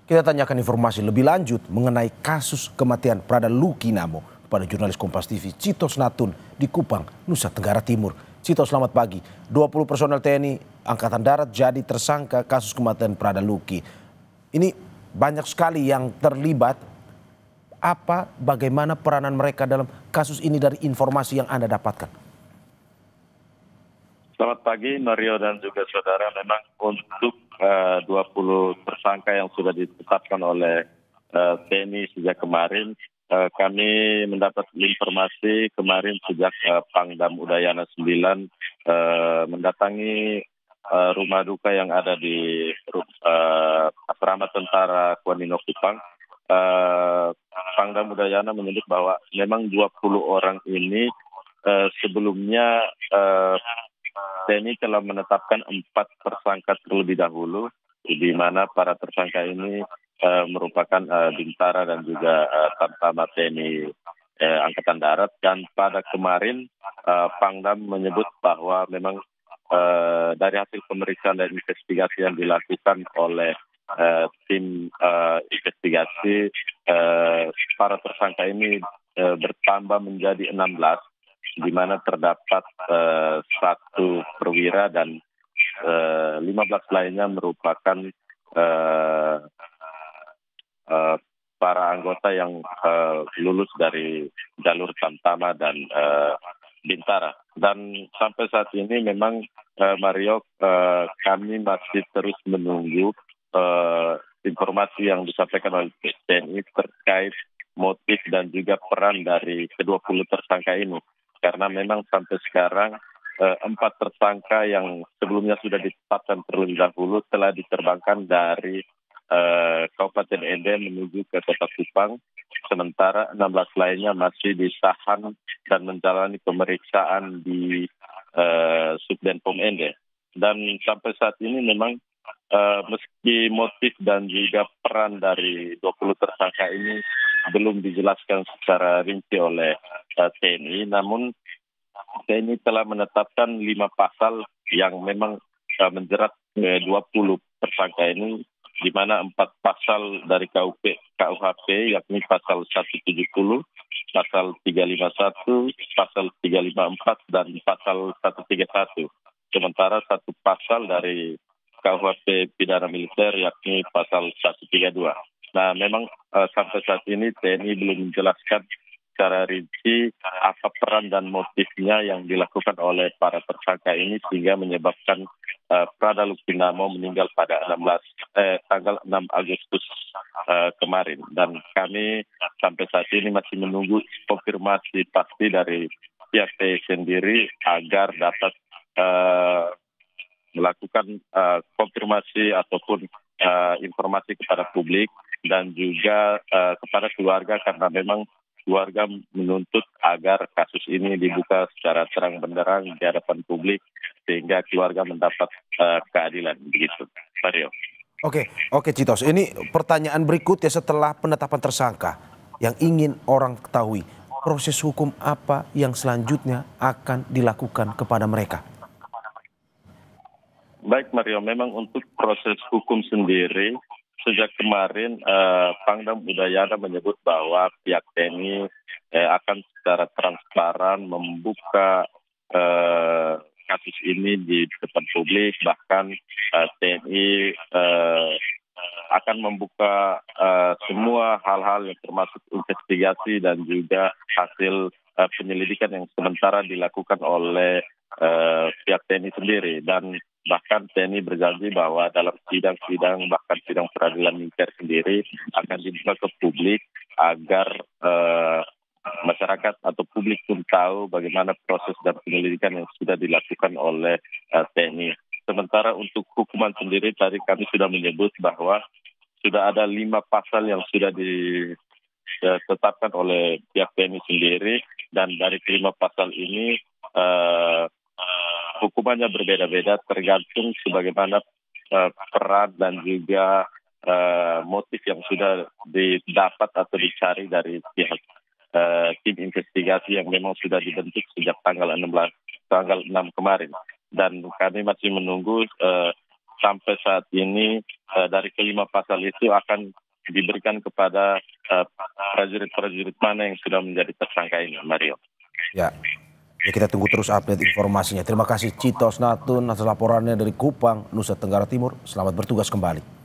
Kita tanyakan informasi lebih lanjut mengenai kasus kematian Prada Luki Namo pada jurnalis Kompas TV Citos Natun di Kupang, Nusa Tenggara Timur. Citos, selamat pagi. 20 personel TNI Angkatan Darat jadi tersangka kasus kematian Prada Luki. Ini banyak sekali yang terlibat. Bagaimana peranan mereka dalam kasus ini dari informasi yang Anda dapatkan? Selamat pagi Mario dan juga saudara. Memang untuk 20 tersangka yang sudah ditetapkan oleh TNI sejak kemarin, kami mendapat informasi kemarin sejak Pangdam Udayana 9 mendatangi rumah duka yang ada di asrama tentara Kuanino Kupang. Pangdam Udayana menyebut bahwa memang 20 orang ini sebelumnya TNI telah menetapkan 4 tersangka terlebih dahulu, di mana para tersangka ini merupakan bintara dan juga tamtama TNI Angkatan Darat. Dan pada kemarin Pangdam menyebut bahwa memang dari hasil pemeriksaan dan investigasi yang dilakukan oleh tim investigasi, para tersangka ini bertambah menjadi 16. Di mana terdapat 1 perwira dan 15 lainnya merupakan para anggota yang lulus dari jalur tamtama dan bintara. Dan sampai saat ini memang Mario, kami masih terus menunggu informasi yang disampaikan oleh TNI terkait motif dan juga peran dari ke-20 tersangka ini. Karena memang sampai sekarang 4 tersangka yang sebelumnya sudah ditetapkan terlebih dahulu telah diterbangkan dari Kabupaten Ende menuju ke Kota Kupang, sementara 16 lainnya masih ditahan dan menjalani pemeriksaan di Subdenpom Ende. Dan sampai saat ini memang meski motif dan juga peran dari 20 tersangka ini belum dijelaskan secara rinci oleh TNI, namun TNI telah menetapkan 5 pasal yang memang menjerat 20 tersangka ini, di mana 4 pasal dari KUHP, yakni pasal 170, pasal 351, pasal 354, dan pasal 131. Sementara 1 pasal dari KUHP pidana militer, yakni pasal 132. Nah, memang sampai saat ini TNI belum menjelaskan secara rinci apa peran dan motifnya yang dilakukan oleh para tersangka ini sehingga menyebabkan Prada Luki Namo meninggal pada tanggal 6 Agustus kemarin. Dan kami sampai saat ini masih menunggu konfirmasi pasti dari pihak TNI sendiri agar dapat melakukan konfirmasi ataupun informasi kepada publik dan juga kepada keluarga, karena memang keluarga menuntut agar kasus ini dibuka secara terang benderang di hadapan publik sehingga keluarga mendapat keadilan. Begitu, Mario. Oke Citos, ini pertanyaan berikutnya setelah penetapan tersangka yang ingin orang ketahui, proses hukum apa yang selanjutnya akan dilakukan kepada mereka? Baik Mario, memang untuk proses hukum sendiri sejak kemarin Pangdam Udayana menyebut bahwa pihak TNI akan secara transparan membuka kasus ini di depan publik. Bahkan TNI akan membuka semua hal-hal yang termasuk investigasi dan juga hasil penyelidikan yang sementara dilakukan oleh pihak TNI sendiri. Dan bahkan TNI berjanji bahwa dalam sidang-sidang, bahkan sidang peradilan militer sendiri akan dibuka ke publik agar masyarakat atau publik pun tahu bagaimana proses dan penyelidikan yang sudah dilakukan oleh TNI. Sementara untuk hukuman sendiri tadi kami sudah menyebut bahwa sudah ada 5 pasal yang sudah ditetapkan oleh pihak TNI sendiri, dan dari 5 pasal ini hukumannya berbeda-beda tergantung sebagaimana peran dan juga motif yang sudah didapat atau dicari dari pihak tim investigasi yang memang sudah dibentuk sejak tanggal 6 kemarin. Dan kami masih menunggu sampai saat ini dari kelima pasal itu akan diberikan kepada prajurit-prajurit mana yang sudah menjadi tersangka ini, Mario. Ya, kita tunggu terus update informasinya. Terima kasih Citos Natun atas laporannya dari Kupang, Nusa Tenggara Timur. Selamat bertugas kembali.